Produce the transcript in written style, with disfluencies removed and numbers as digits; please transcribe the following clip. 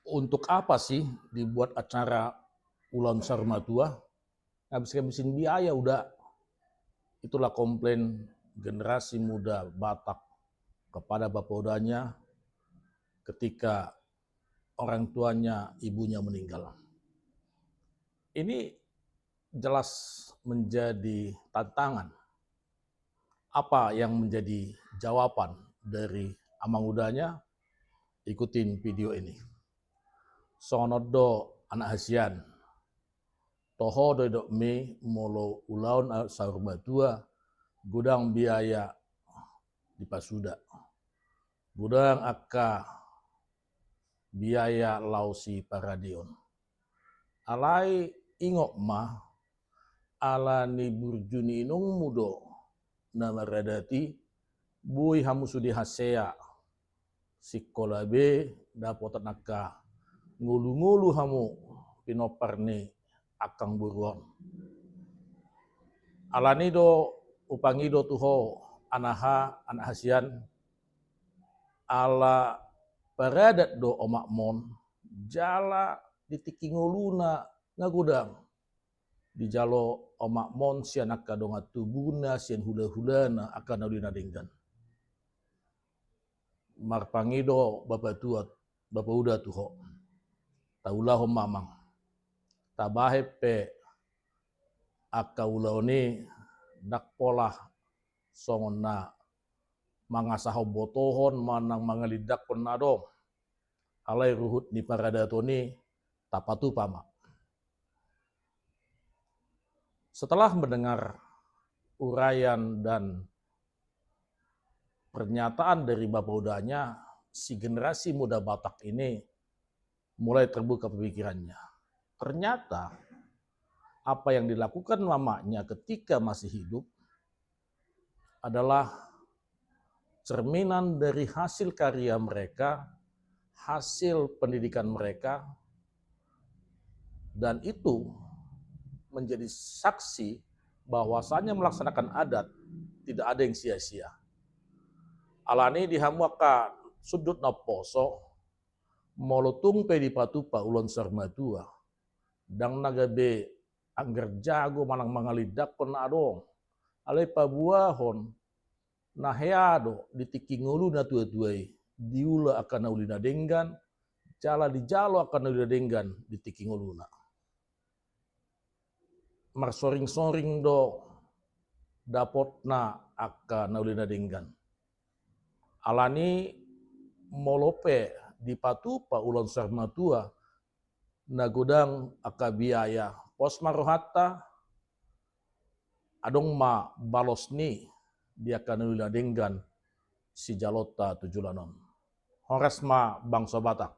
Untuk apa sih dibuat acara Ulan Sarmatua? Habis-habisin biaya udah. Itulah komplain generasi muda Batak kepada bapodanya ketika orang tuanya, ibunya meninggal. Ini jelas menjadi tantangan. Apa yang menjadi jawaban dari amang udanya? Ikutin video ini. Sonodo anak hasian. Toho dodok me molo ulaun sarmatua gudang biaya di Pasuda. Gudang akka biaya lausi paradion. Alai ingok mah ala ni burjuni inung mudo nama radati bui hamusudi hasea sikolabe dapotan akka ngulu-ngulu hamu pinoparni akang buruan. Alani do upangido tuho anaha anak hasian ala paradat do omak mon jala ditiki nguluna ngagudang di jalo omak mon sian akka donga tubuna sian hula-hulana akan naudina denggan. Marpangido bapak tua bapak uda tuho taulah mamang tabahe pe akka ulaoni dak polah songon na mangasaho botohon manang mangalidak penado alai ruhut ni paradatoni tapatu pama. Setelah mendengar uraian dan pernyataan dari bapak udanya, si generasi muda Batak ini mulai terbuka pemikirannya. Ternyata apa yang dilakukan mamanya ketika masih hidup adalah cerminan dari hasil karya mereka, hasil pendidikan mereka, dan itu menjadi saksi bahwasannya melaksanakan adat tidak ada yang sia-sia. Alani dihamuaka sudut na poso molotung pe di patupa ulon sarmatua dang nagabe angger jago manang mangalidak penadong alai pabuahon naheado ditiki ngulu na tua-tuai diula akan naulina denggan jala di jalo akan naulina denggan ditiki nguluna marsoring-soring do dapotna akan naulina denggan alani molope di patupa ulon sarmatua nagodang akabiaya pos marohata adong ma balosni dia kanula denggan si jalota tujulanon. Horas ma bangsa Batak.